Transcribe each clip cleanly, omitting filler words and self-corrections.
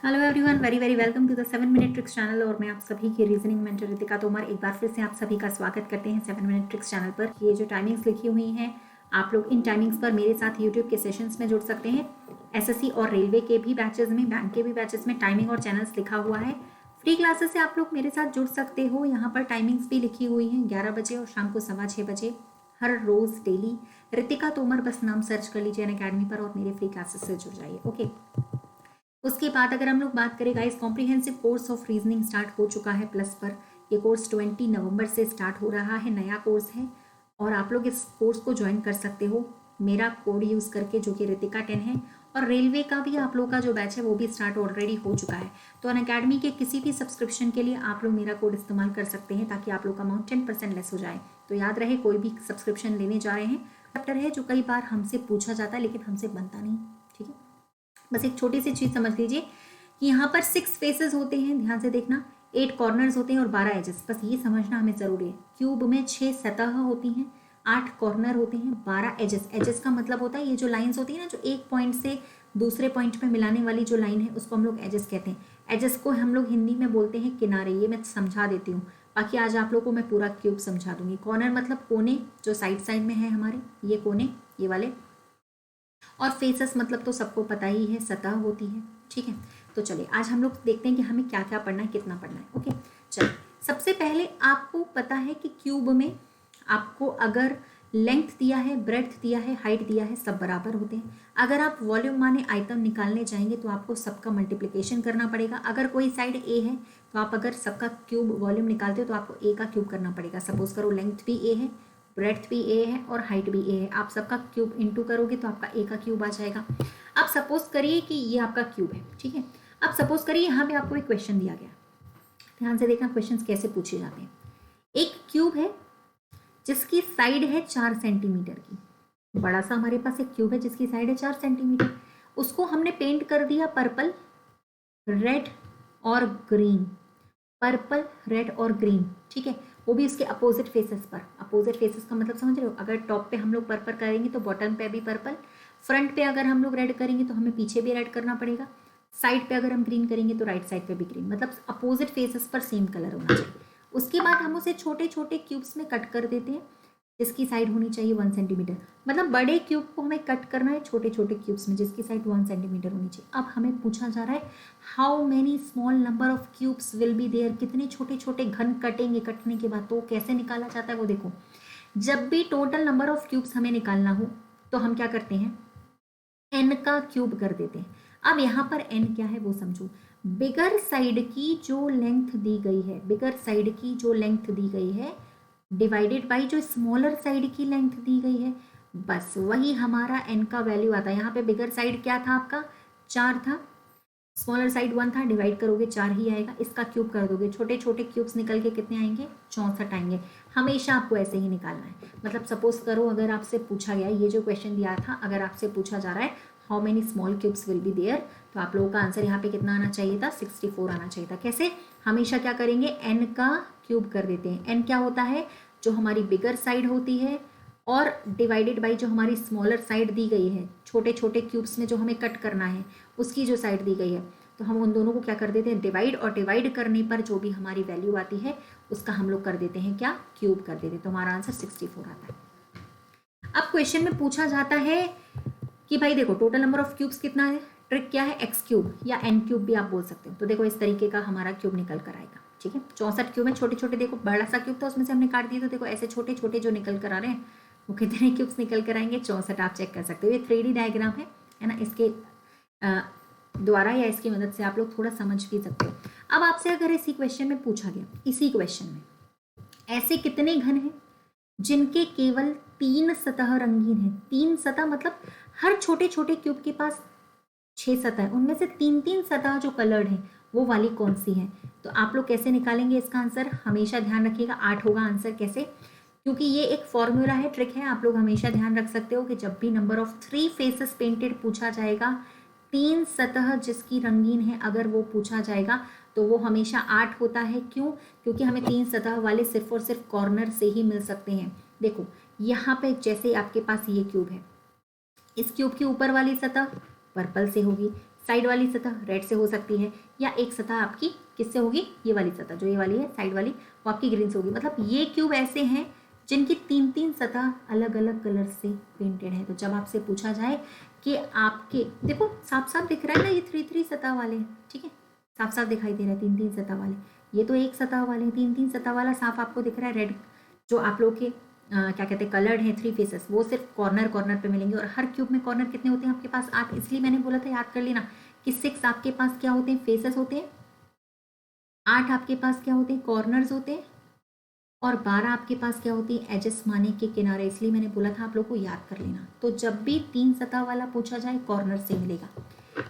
Hello everyone, very very welcome to the 7 minute tricks channel. और मैं आप सभी की रीजनिंग मेंटर रितिका तोमर एक बार फिर से आप सभी का स्वागत करते हैं 7 मिनट ट्रिक्स चैनल पर। ये जो टाइमिंग्स लिखी हुई हैं, आप लोग इन टाइमिंग्स पर मेरे साथ यूट्यूब के सेशंस में जुड़ सकते हैं। एसएससी और रेलवे के भी बैचेस में, बैंक के भी बैचेस में टाइमिंग और चैनल्स लिखा हुआ है। फ्री क्लासेस से आप लोग मेरे साथ जुड़ सकते हो। यहाँ पर टाइमिंग्स भी लिखी हुई हैं, 11 बजे और शाम को 6:15 बजे, हर रोज डेली। रितिका तोमर बस नाम सर्च कर लीजिए अनअकैडमी पर और मेरे फ्री क्लासेस से जुड़ जाइए। ओके, उसके बाद अगर हम लोग बात करें guys, comprehensive course of reasoning start हो चुका है प्लस पर। ये कोर्स 20 नवंबर से स्टार्ट हो रहा है, नया कोर्स है और आप लोग इस कोर्स को ज्वाइन कर सकते हो मेरा कोड यूज़ करके, जो कि रितिका 10 है। और रेलवे का भी आप लोग का जो बैच है वो भी स्टार्ट ऑलरेडी हो चुका है। तो अनअकैडमी के किसी भी सब्सक्रिप्शन के लिए आप लोग मेरा कोड इस्तेमाल कर सकते हैं ताकि आप लोग का अमाउंट 10% लेस हो जाए। तो याद रहे, कोई भी सब्सक्रिप्शन लेने जा रहे हैं, चैप्टर है जो कई बार हमसे पूछा जाता है लेकिन हमसे बनता नहीं। ठीक है, बस एक छोटी सी चीज समझ लीजिए कि यहाँ पर 6 फेसेस होते हैं, ध्यान से देखना। 8 कॉर्नर्स होते हैं और 12 एजेस, बस ये समझना हमें जरूरी है। क्यूब में 6 सतह होती हैं, 8 कॉर्नर होते हैं, 12 एजेस। एजेस का मतलब होता है ये जो लाइंस होती है ना, जो एक पॉइंट से दूसरे पॉइंट पे मिलाने वाली जो लाइन है उसको हम लोग एजेस कहते हैं। एजेस को हम लोग हिंदी में बोलते हैं किनारे। ये मैं समझा देती हूँ, बाकी आज आप लोगों को मैं पूरा क्यूब समझा दूंगी। कॉर्नर मतलब कोने, जो साइड साइड में है हमारे ये कोने, ये वाले। और फेसेस मतलब तो सबको पता ही है, सतह होती है। ठीक है, तो चलिए आज हम लोग देखते हैं कि हमें क्या क्या पढ़ना है, कितना पढ़ना है। ओके, चलिए सबसे पहले आपको पता है कि क्यूब में आपको अगर लेंथ दिया है, ब्रेड्थ दिया है, हाइट दिया है, सब बराबर होते हैं। अगर आप वॉल्यूम माने आइटम निकालने जाएंगे तो आपको सबका मल्टीप्लिकेशन करना पड़ेगा। अगर कोई साइड ए है तो आप अगर सबका क्यूब वॉल्यूम निकालते हो तो आपको ए का क्यूब करना पड़ेगा। सपोज करो लेंथ भी ए है, ब्रेड्थ भी ए है और हाइट भी ए है, आप सबका क्यूब इनटू करोगे तो आपका ए का क्यूब आ जाएगा। अब सपोज करिए कि ये आपका क्यूब है, ठीक है। अब सपोज करिए यहाँ पे आपको एक क्वेश्चन दिया गया, ध्यान से देखना क्वेश्चंस कैसे पूछे जाते हैं। एक क्यूब है जिसकी साइड है 4 सेंटीमीटर की, बड़ा सा हमारे पास एक क्यूब है जिसकी साइड है 4 सेंटीमीटर। उसको हमने पेंट कर दिया पर्पल, रेड और ग्रीन। पर्पल, रेड और ग्रीन, ठीक है, वो भी उसके अपोजिट फेसेस पर। अपोजिट फेसेस का मतलब समझ रहे हो, अगर टॉप पे हम लोग पर्पल करेंगे तो बॉटम पे भी पर्पल, फ्रंट पे अगर हम लोग रेड करेंगे तो हमें पीछे भी रेड करना पड़ेगा, साइड पे अगर हम ग्रीन करेंगे तो राइट साइड पे भी ग्रीन, मतलब अपोजिट फेसेस पर सेम कलर होना चाहिए। उसके बाद हम उसे छोटे छोटे क्यूब्स में कट कर देते हैं जिसकी साइड होनी चाहिए 1 सेंटीमीटर। मतलब बड़े क्यूब को हमें कट करना है छोटे छोटे क्यूब्स में जिसकी साइड 1 सेंटीमीटर होनी चाहिए। अब हमें पूछा जा रहा है how many small number of cubes will be there, कितने छोटे छोटे घन कटेंगे कटने के बाद। तो कैसे निकाला जाता है वो देखो। जब भी टोटल नंबर ऑफ क्यूब्स हमें निकालना हो तो हम क्या करते हैं, एन का क्यूब कर देते हैं। अब यहाँ पर एन क्या है वो समझो। बिगर साइड की जो लेंथ दी गई है, बिगर साइड की जो लेंथ दी गई है डिवाइडेड बाई जो स्मॉलर साइड की लेंथ दी गई है, बस वही हमारा एन का वैल्यू आता है। यहाँ पे बिगर साइड क्या था आपका, 4 था, स्मॉलर साइड 1 था, डिवाइड करोगे 4 ही आएगा। इसका क्यूब कर दोगे, छोटे छोटे क्यूब्स निकल के कितने आएंगे, 64 आएंगे। हमेशा आपको ऐसे ही निकालना है। मतलब सपोज करो अगर आपसे पूछा गया, ये जो क्वेश्चन दिया था, अगर आपसे पूछा जा रहा है how many small cubes will be there, तो आप लोगों का आंसर यहाँ पे कितना आना चाहिए था, 64 आना चाहिए था। कैसे, हमेशा क्या करेंगे, एन का क्यूब कर देते हैं। एन क्या होता है, जो हमारी बिगर साइड होती है और डिवाइडेड बाई जो हमारी स्मॉलर साइड दी गई है, छोटे छोटे क्यूब्स में जो हमें कट करना है उसकी जो साइड दी गई है, तो हम उन दोनों को क्या कर देते हैं, डिवाइड, और डिवाइड करने पर जो भी हमारी वैल्यू आती है उसका हम लोग कर देते हैं क्या, क्यूब कर देते हैं। तो हमारा आंसर 64 आता है। अब क्वेश्चन में पूछा जाता है कि भाई देखो टोटल नंबर ऑफ क्यूब्स कितना है, ट्रिक क्या है, एक्स क्यूब या एन क्यूब भी आप बोल सकते हो। तो देखो इस तरीके का हमारा क्यूब निकल कर आएगा। ठीक है, 64 क्यूब है, छोटे छोटे, देखो बड़ा सा क्यूब था उसमें से हमने काट दिया, तो देखो ऐसे छोटे छोटे जो निकल कर आ रहे हैं वो कितने क्यूब्स निकल कर आएंगे, 64। आप चेक कर सकते हो, ये 3D डायग्राम है ना, इसके द्वारा या इसकी मदद से आप लोग थोड़ा समझ भी सकते हो। अब आपसे अगर इसी क्वेश्चन में पूछा गया, इसी क्वेश्चन में ऐसे कितने घन हैं जिनके केवल 3 सतह रंगीन है। 3 सतह मतलब हर छोटे छोटे क्यूब के पास 6 सतह है, उनमें से 3 सतह जो कलर्ड है वो वाली कौन सी है। तो आप लोग कैसे निकालेंगे इसका आंसर, हमेशा ध्यान रखिएगा 8 होगा आंसर। कैसे, क्योंकि ये एक फॉर्मूला है, ट्रिक है, आप लोग हमेशा ध्यान रख सकते हो कि जब भी नंबर ऑफ 3 फेसेस पेंटेड पूछा जाएगा, 3 सतह जिसकी रंगीन है अगर वो पूछा जाएगा तो वो हमेशा 8 होता है। क्यों, क्योंकि हमें 3 सतह वाले सिर्फ और सिर्फ कॉर्नर से ही मिल सकते हैं। देखो यहाँ पे जैसे आपके पास ये क्यूब है, इस क्यूब की ऊपर वाली सतह पर्पल से होगी, साइड वाली सतह रेड से हो सकती है, या एक सतह आपकी किससे होगी, ये वाली सतह जो ये वाली है साइड वाली, वो आपकी ग्रीन से होगी। मतलब ये क्यूब ऐसे हैं जिनकी 3-3 सतह अलग अलग कलर से पेंटेड है। तो जब आपसे पूछा जाए कि आपके, देखो साफ साफ दिख रहा है ना, ये 3-3 सतह वाले हैं, ठीक है, साफ साफ दिखाई दे रहा है 3-3 सतह वाले। ये तो एक सतह वाले हैं, 3-3 सतह वाला साफ आपको दिख रहा है रेड। जो आप लोग के क्या कहते हैं कलर्ड है 3 फेसेस, वो सिर्फ कॉर्नर कॉर्नर पे मिलेंगे। और हर क्यूब में कॉर्नर कितने होते हैं आपके पास, 8। इसलिए मैंने बोला था, याद कर लेना कि 6 आपके पास क्या होते हैं, फेसेस होते हैं, 8 आपके पास क्या होते हैं, कॉर्नर्स होते हैं, और 12 आपके पास क्या होती है, एजेस माने के किनारे। इसलिए मैंने बोला था आप लोग को याद कर लेना। तो जब भी 3 सतह वाला पूछा जाए कॉर्नर से मिलेगा,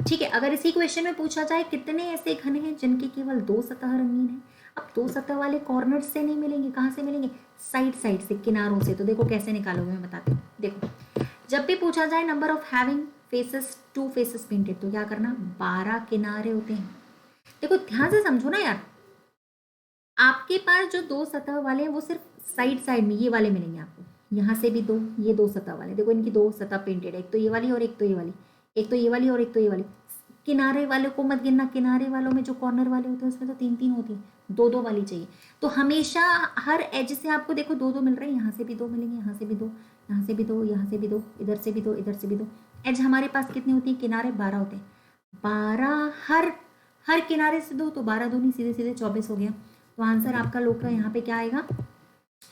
ठीक है। अगर इसी क्वेश्चन में पूछा जाए कितने ऐसे घन हैं जिनके केवल 2 सतह रंगीन है, अब 2 सतह वाले कॉर्नर से नहीं मिलेंगे, कहाँ से मिलेंगे, साइड साइड से, किनारों से। तो देखो कैसे निकालोगे, मैं बताती हूँ। देखो जब भी पूछा जाए number of having faces 2 faces painted, तो क्या करना, 12 किनारे होते हैं। देखो ध्यान से समझो ना यार, आपके पास जो 2 सतह वाले हैं वो सिर्फ साइड साइड में ये वाले मिलेंगे आपको, यहाँ से भी 2, ये 2 सतह वाले, देखो इनकी 2 सतह पेंटेड है, एक तो ये वाली और एक तो ये वाली, एक तो ये वाली और एक तो ये वाली। किनारे वालों को मत गिनना, किनारे वालों में जो कॉर्नर वाले होते हैं उसमें तो 3-3 होती है, 2-2 वाली चाहिए। तो हमेशा हर एज से आपको देखो 2-2 मिल रहे हैं, यहाँ से भी 2 मिलेंगे, यहाँ से भी 2, यहाँ से भी 2, यहाँ से भी 2, इधर से भी 2, इधर से भी 2। एज हमारे पास कितनी होती है, किनारे 12 होते हैं, 12 हर हर किनारे से 2, तो 12 दूनी सीधे सीधे 24 हो गया। तो आंसर आपका लोग का यहाँ पे क्या आएगा,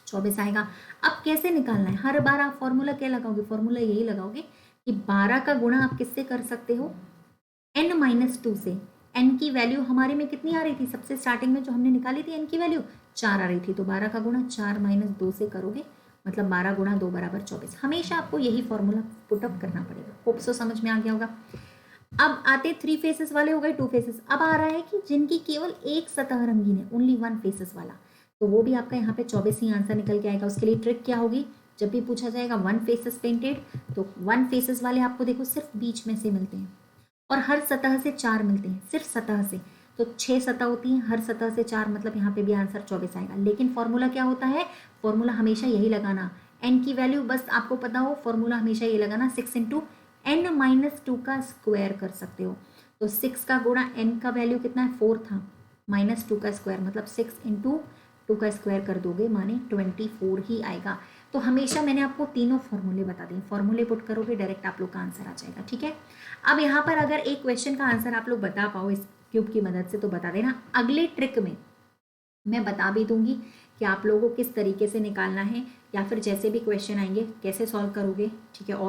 24 आएगा। अब कैसे निकालना है, हर बार आप फॉर्मूला क्या लगाओगे, फॉर्मूला यही लगाओगे कि 12 का गुणा आप किससे कर सकते हो, n-2 से। n की वैल्यू हमारे में कितनी आ रही थी, सबसे स्टार्टिंग में जो हमने निकाली थी n की वैल्यू 4 आ रही थी, तो 12 का गुणा 4 - 2 से करोगे, मतलब 12 गुणा 2 बराबर 24। हमेशा आपको यही फॉर्मूला पुटअप करना पड़ेगा। होप सो समझ में आ गया होगा। अब आते 3 फेसेस वाले हो गए, 2 फेसेस। अब आ रहा है कि जिनकी केवल एक सतह रंगीन है, ओनली 1 फेसेस वाला, तो वो भी आपका यहाँ पे 24 ही आंसर निकल के आएगा। उसके लिए ट्रिक क्या होगी, जब भी पूछा जाएगा 1 फेसेस पेंटेड, तो 1 फेसेस वाले आपको देखो सिर्फ बीच में से मिलते हैं, और हर सतह से 4 मिलते हैं, सिर्फ सतह से। तो 6 सतह होती हैं, हर सतह से 4, मतलब यहाँ पे भी आंसर 24 आएगा। लेकिन फॉर्मूला क्या होता है, फॉर्मूला हमेशा यही लगाना, n की वैल्यू बस आपको पता हो, फॉर्मूला हमेशा ये लगाना 6 × n-2 का स्क्वायर कर सकते हो। तो 6 का गुणा n का वैल्यू कितना है, 4 था, -2 का स्क्वायर, मतलब 6 × 2 का स्क्वायर कर दोगे माने 24 ही आएगा। तो हमेशा मैंने आपको तीनों फॉर्मूले बता दिए, फॉर्मूले पुट करोगे डायरेक्ट आप लोग का आंसर आ जाएगा, ठीक है। अब यहाँ पर अगर एक क्वेश्चन का आंसर आप लोग बता पाओ इस क्यूब की मदद से तो बता देना। अगले ट्रिक में मैं बता भी दूंगी कि आप लोगों को किस तरीके से निकालना है, या फिर जैसे भी क्वेश्चन आएंगे कैसे सॉल्व करोगे, ठीक है। और